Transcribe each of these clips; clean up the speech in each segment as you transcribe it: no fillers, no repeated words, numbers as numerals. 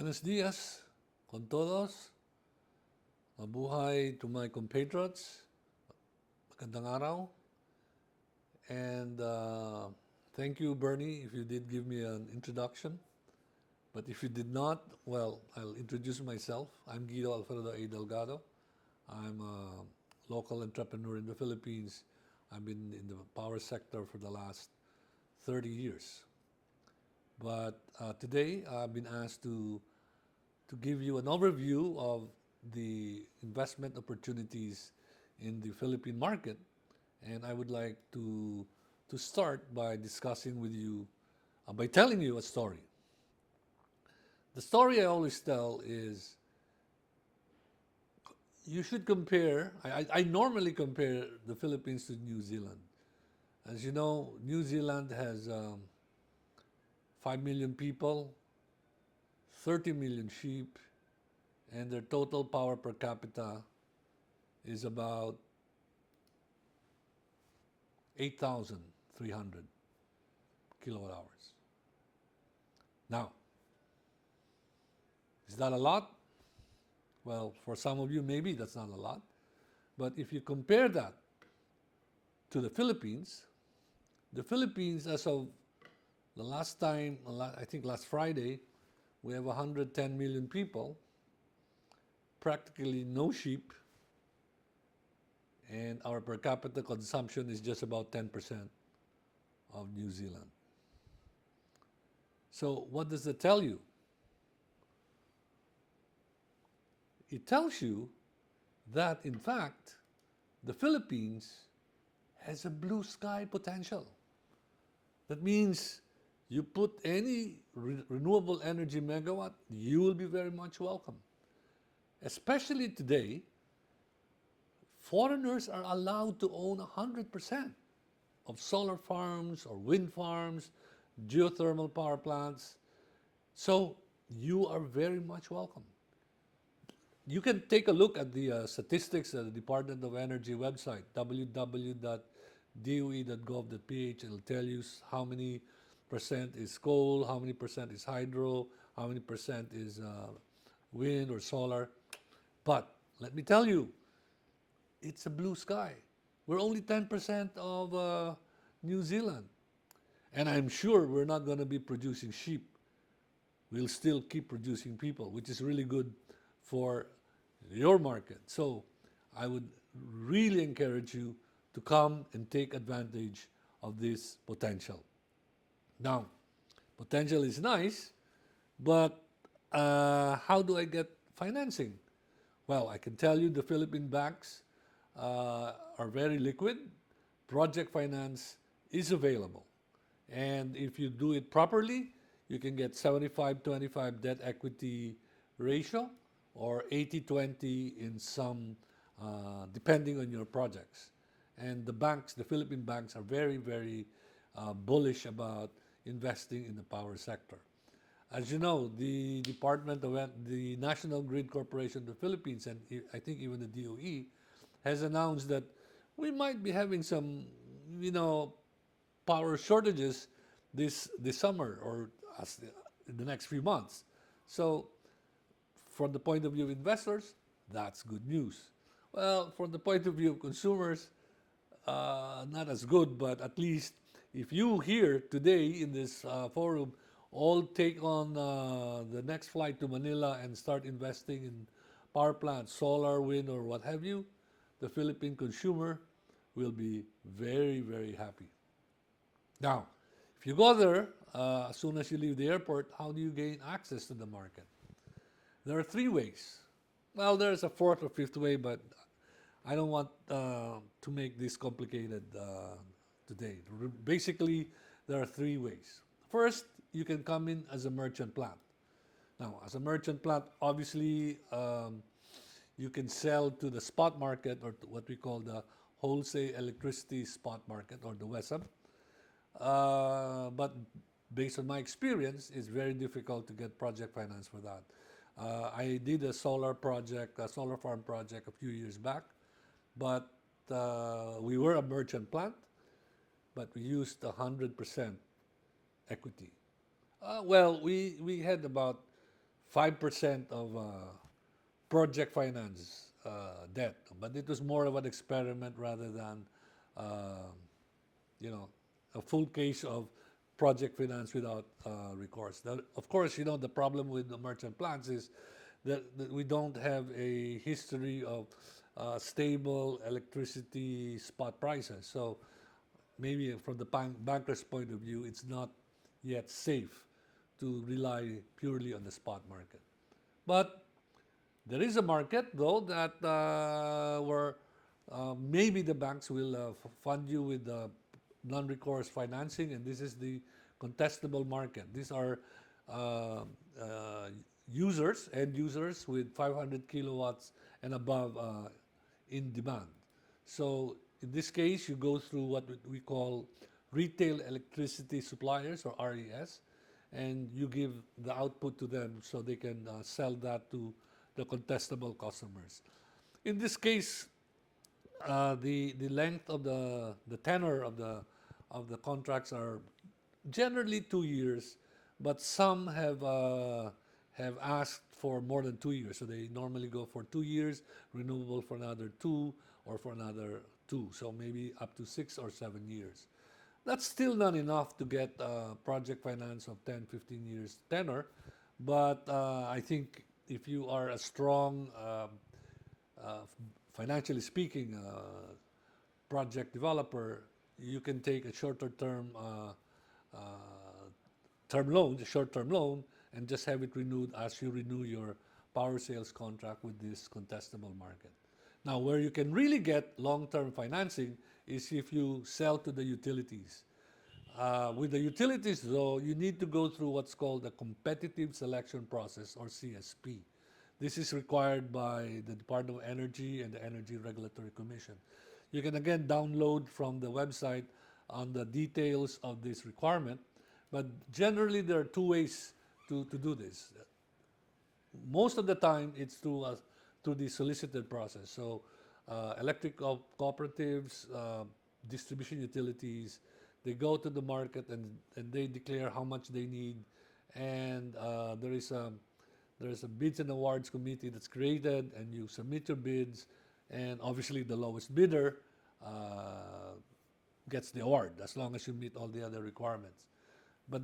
Buenos dias con todos. Mabuhay to my compatriots. Magandang araw. And thank you, Bernie, if you did give me an introduction. But if you did not, well, I'll introduce myself. I'm Guido Alfredo A. Delgado. I'm a local entrepreneur in the Philippines. I've been in the power sector for the last 30 years. But today, I've been asked to give you an overview of the investment opportunities in the Philippine market. And I would like to start by discussing with you, by telling you a story. The story I always tell is you should compare, I normally compare the Philippines to New Zealand. As you know, New Zealand has 5 million people, 30 million sheep, and their total power per capita is about 8,300 kilowatt hours. Now, is that a lot? Well, for some of you, maybe that's not a lot. But if you compare that to the Philippines, as of the last time, I think last Friday, we have 110 million people, practically no sheep, and our per capita consumption is just about 10% of New Zealand. So what does that tell you? It tells you that, in fact, the Philippines has a blue sky potential. That means you put any renewable energy megawatt, you will be very much welcome. Especially today, foreigners are allowed to own 100% of solar farms or wind farms, geothermal power plants. So you are very much welcome. You can take a look at the statistics at the Department of Energy website, www.doe.gov.ph. It'll tell you how many percent is coal, how many percent is hydro, how many percent is wind or solar. But let me tell you, it's a blue sky. We're only 10% of New Zealand. And I'm sure we're not going to be producing sheep. We'll still keep producing people, which is really good for your market. So I would really encourage you to come and take advantage of this potential. Now, potential is nice, but how do I get financing? Well, I can tell you the Philippine banks are very liquid. Project finance is available. And if you do it properly, you can get 75-25 debt equity ratio or 80-20 in some, depending on your projects. And the banks, the Philippine banks, are very, very bullish about investing in the power sector. As you know, the the National Grid Corporation of the Philippines, and I think even the DOE, has announced that we might be having some, power shortages this summer or in the next few months. So, from the point of view of investors, that's good news. Well, from the point of view of consumers, not as good, but at least if you here today in this forum all take on the next flight to Manila and start investing in power plants, solar, wind, or what have you, the Philippine consumer will be very, very happy. Now, if you go there, as soon as you leave the airport, how do you gain access to the market? There are three ways. Well, there's a fourth or fifth way, but I don't want to make this complicated today. Basically, there are three ways. First, you can come in as a merchant plant. Now, as a merchant plant, obviously, you can sell to the spot market or to what we call the wholesale electricity spot market or the WESM. But based on my experience, it's very difficult to get project finance for that. I did a solar farm project a few years back, but we were a merchant plant, but we used 100% equity. Well, we had about 5% of project finance debt, but it was more of an experiment rather than uh, you know, a full case of project finance without recourse. Now, of course, the problem with the merchant plants is that we don't have a history of stable electricity spot prices. So maybe from the banker's point of view, it's not yet safe to rely purely on the spot market. But there is a market, though, that where maybe the banks will fund you with non-recourse financing, and this is the contestable market. These are uh, uh, end users with 500 kilowatts and above in demand. So in this case, you go through what we call retail electricity suppliers, or RES, and you give the output to them so they can sell that to the contestable customers. In this case, the length of the tenor of the contracts are generally 2 years, but some have asked for more than 2 years. So they normally go for 2 years, renewable for another two, or for another two. So maybe up to 6 or 7 years. That's still not enough to get project finance of 10, 15 years tenor, but I think if you are a strong, uh, financially speaking, project developer, you can take a shorter term uh, a short-term loan, and just have it renewed as you renew your power sales contract with this contestable market. Now, where you can really get long-term financing is if you sell to the utilities. With the utilities, though, you need to go through what's called a competitive selection process, or CSP. This is required by the Department of Energy and the Energy Regulatory Commission. You can again download from the website on the details of this requirement, but generally there are two ways to do this. Most of the time it's through the solicited process. So electric cooperatives, distribution utilities, they go to the market, and they declare how much they need, and there is a bids and awards committee that's created, and you submit your bids, and obviously the lowest bidder gets the award as long as you meet all the other requirements. But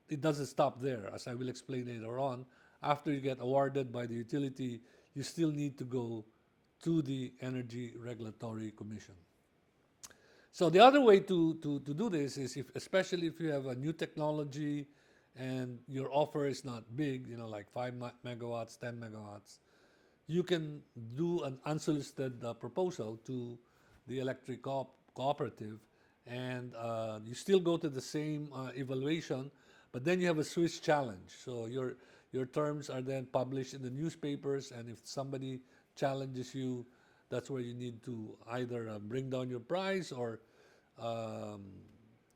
it doesn't stop there. As I will explain later on, after you get awarded by the utility, you still need to go to the Energy Regulatory Commission. So the other way to do this is, especially if you have a new technology and your offer is not big, like 5 megawatts, 10 megawatts, you can do an unsolicited proposal to the electric cooperative, and you still go to the same evaluation, but then you have a Swiss challenge. So your terms are then published in the newspapers, and if somebody challenges you, that's where you need to either bring down your price, or um,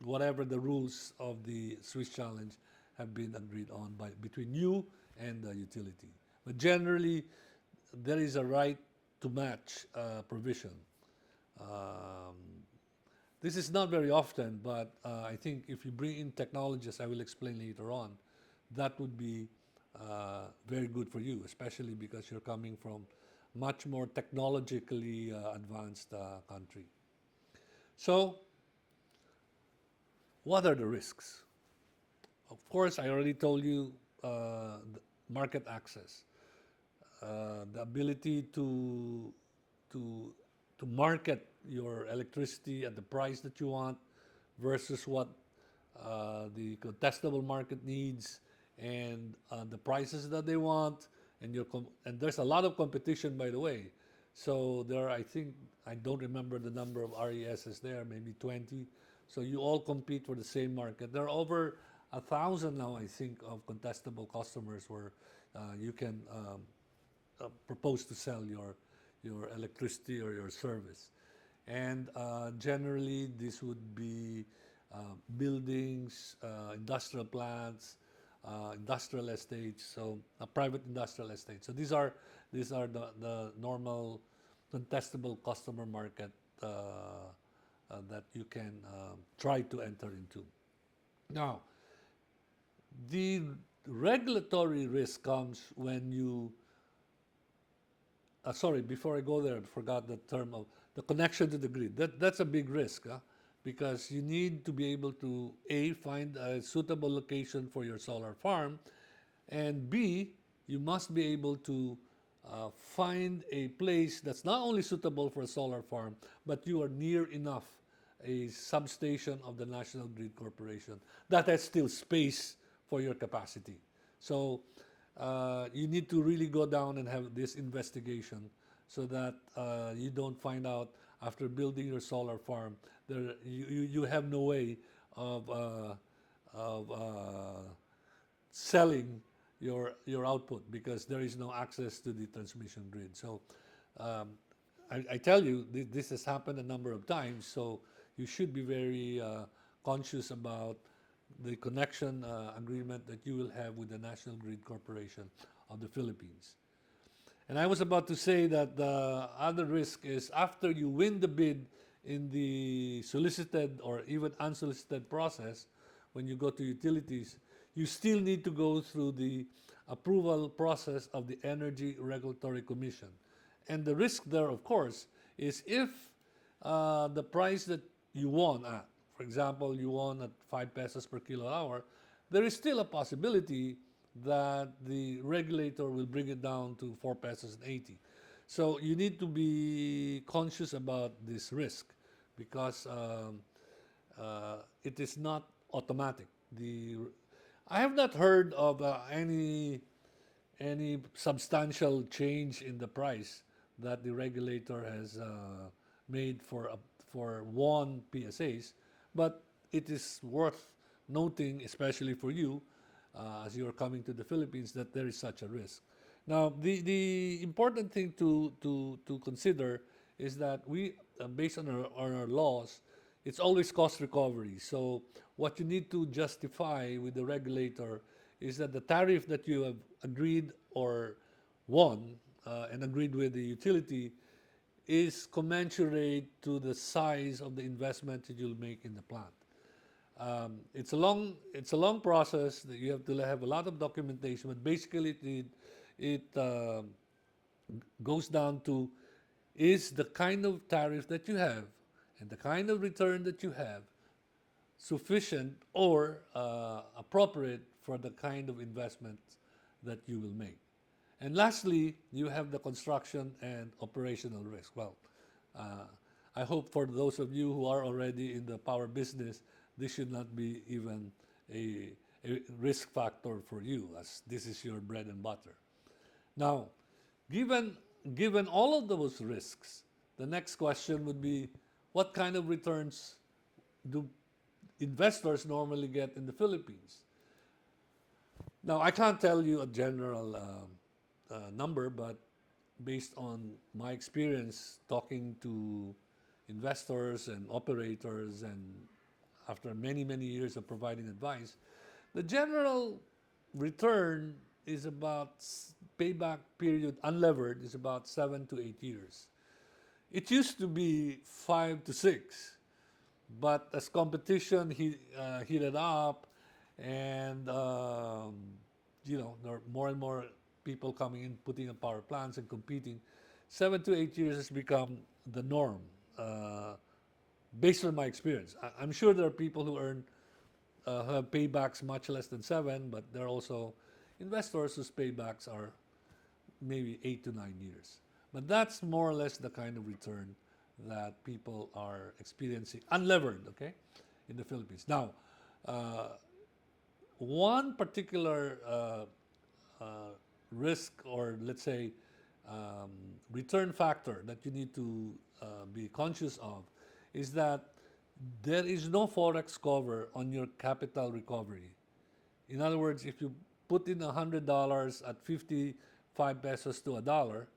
whatever the rules of the Swiss challenge have been agreed on between you and the utility. But generally, there is a right to match provision. Um, this is not very often, but I think if you bring in technologies, I will explain later on, that would be very good for you, especially because you're coming from much more technologically advanced country. So, what are the risks? Of course, I already told you market access, the ability to to market your electricity at the price that you want versus what the contestable market needs, and the prices that they want, and and there's a lot of competition, by the way. So there are, I think, I don't remember the number of RESs there, maybe 20. So you all compete for the same market. There are over 1,000 now, I think, of contestable customers where you can propose to sell your electricity or your service. And generally, this would be buildings, industrial plants, industrial estates, so a private industrial estate. So these are the normal contestable customer market that you can try to enter into. Now, the regulatory risk comes when you sorry, before I go there, I forgot the term of the connection to the grid. That's a big risk, because you need to be able to A, find a suitable location for your solar farm, and B, you must be able to find a place that's not only suitable for a solar farm, but you are near enough a substation of the National Grid Corporation that has still space for your capacity. So you need to really go down and have this investigation so that you don't find out after building your solar farm you have no way of selling your output because there is no access to the transmission grid. So um, I tell you, this has happened a number of times. So you should be very conscious about the connection agreement that you will have with the National Grid Corporation of the Philippines. And I was about to say that the other risk is after you win the bid in the solicited or even unsolicited process, when you go to utilities, you still need to go through the approval process of the Energy Regulatory Commission. And the risk there, of course, is if the price that you won at, for example, you won at 5 pesos per kilowatt hour, there is still a possibility that the regulator will bring it down to 4 pesos and 80. So you need to be conscious about this risk because it is not automatic. I have not heard of any substantial change in the price that the regulator has made for one PSAs, but it is worth noting, especially for you, as you are coming to the Philippines, that there is such a risk. Now, the important thing to consider is that we, based on our laws, it's always cost recovery. So what you need to justify with the regulator is that the tariff that you have agreed or won and agreed with the utility is commensurate to the size of the investment that you'll make in the plant. It's a long process that you have to have a lot of documentation, but basically it goes down to is the kind of tariff that you have and the kind of return that you have sufficient or appropriate for the kind of investment that you will make. And lastly, you have the construction and operational risk. Well, uh, I hope for those of you who are already in the power business, this should not be even a risk factor for you, as this is your bread and butter. Now, given given all of those risks, the next question would be, what kind of returns do investors normally get in the Philippines? Now, I can't tell you a general number, but based on my experience talking to investors and operators, and after many, many years of providing advice, the general return is about payback period unlevered is about 7 to 8 years. It used to be 5 to 6, but as competition heated up, and there are more and more people coming in, putting in power plants and competing, 7 to 8 years has become the norm. Based on my experience, I'm sure there are people who have paybacks much less than 7, but there are also investors whose paybacks are maybe 8 to 9 years. But that's more or less the kind of return that people are experiencing, unlevered, okay, in the Philippines. Now, one particular uh, risk, or let's say return factor that you need to be conscious of, is that there is no forex cover on your capital recovery. In other words, if you put in $100 at 55 pesos to a dollar,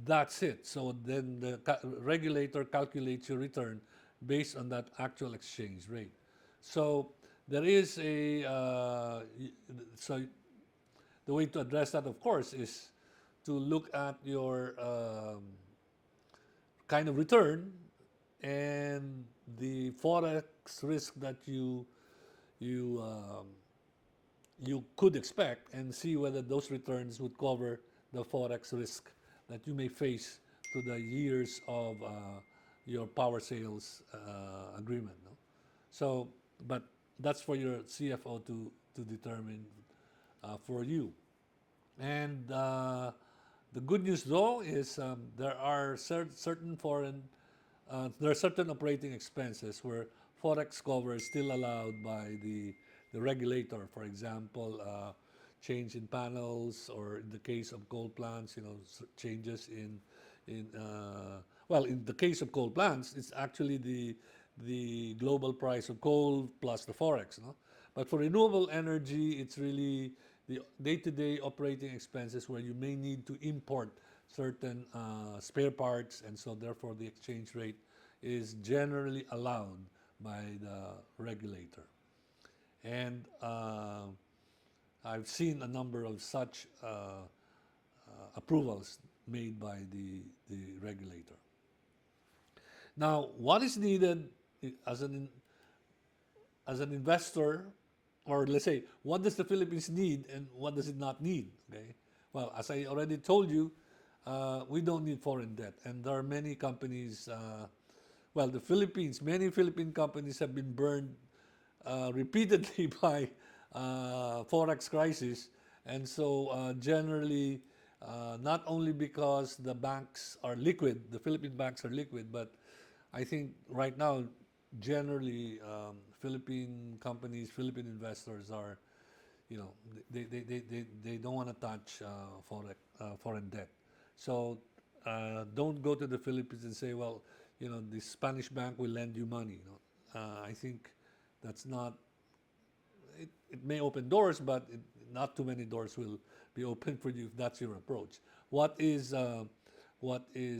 that's it. So then the regulator calculates your return based on that actual exchange rate. So there is so the way to address that, of course, is to look at your kind of return and the forex risk that you you could expect and see whether those returns would cover the forex risk that you may face to the years of your power sales agreement. No? So, but that's for your CFO to determine for you. And the good news, though, is there are certain there are certain operating expenses where forex cover is still allowed by the regulator. For example, change in panels, or in the case of coal plants, changes in well, in the case of coal plants, it's actually the global price of coal plus the forex, no? But for renewable energy, it's really the day-to-day operating expenses where you may need to import certain spare parts, and so therefore the exchange rate is generally allowed by the regulator. And I've seen a number of such approvals made by the regulator. Now, what is needed as as an investor, or let's say, what does the Philippines need and what does it not need? Okay. Well, as I already told you, we don't need foreign debt, and there are many companies. Well, many Philippine companies have been burned repeatedly by forex crisis, and so generally, not only because the banks are liquid, the Philippine banks are liquid, but I think right now, generally, Philippine companies, Philippine investors are, they don't want to touch foreign debt. So don't go to the Philippines and say, well, the Spanish bank will lend you money. I think that's not, it may open doors, but not too many doors will be open for you if that's your approach. What is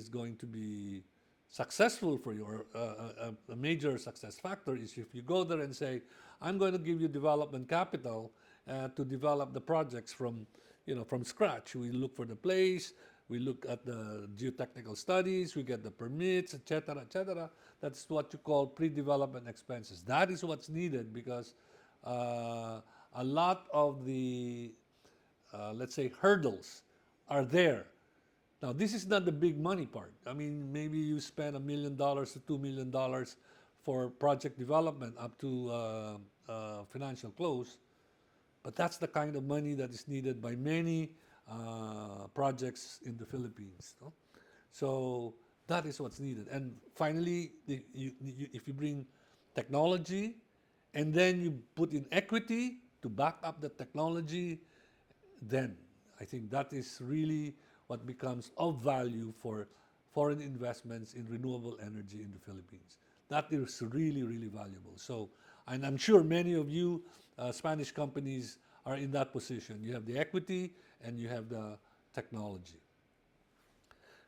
going to be successful for you, or a major success factor, is if you go there and say, I'm going to give you development capital to develop the projects from scratch. We look for the place, we look at the geotechnical studies, we get the permits, etc., etc. That's what you call pre-development expenses. That is what's needed because a lot of the, let's say, hurdles are there. Now, this is not the big money part. I mean, maybe you spend $1 million to $2 million for project development up to financial close, but that's the kind of money that is needed by many projects in the Philippines. No? So that is what's needed. And finally, if you bring technology and then you put in equity to back up the technology, then I think that is really what becomes of value for foreign investments in renewable energy in the Philippines. That is really, really valuable. So, and I'm sure many of you Spanish companies are in that position. You have the equity and you have the technology.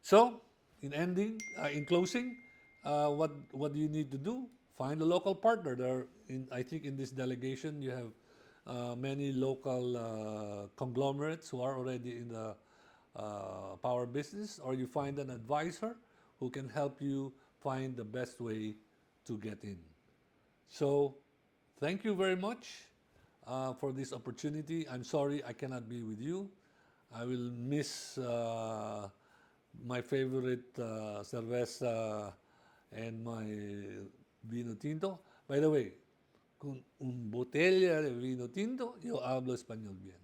So, in closing, what do you need to do? Find a local partner. I think in this delegation you have many local conglomerates who are already in the power business, or you find an advisor who can help you find the best way to get in. So, thank you very much for this opportunity. I'm sorry I cannot be with you. I will miss my favorite cerveza and my vino tinto. By the way, con un botella de vino tinto, yo hablo español bien.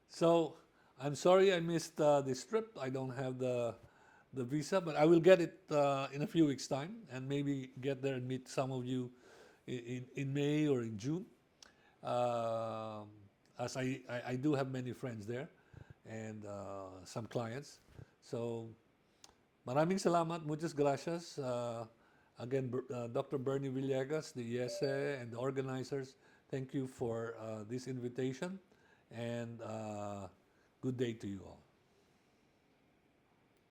So, I'm sorry I missed this trip. I don't have the visa, but I will get it in a few weeks' time, and maybe get there and meet some of you in May or in June. As I do have many friends there and some clients. So, maraming salamat, muchas gracias. Again, Dr. Bernie Villegas, the IESE, and the organizers, thank you for this invitation, and good day to you all.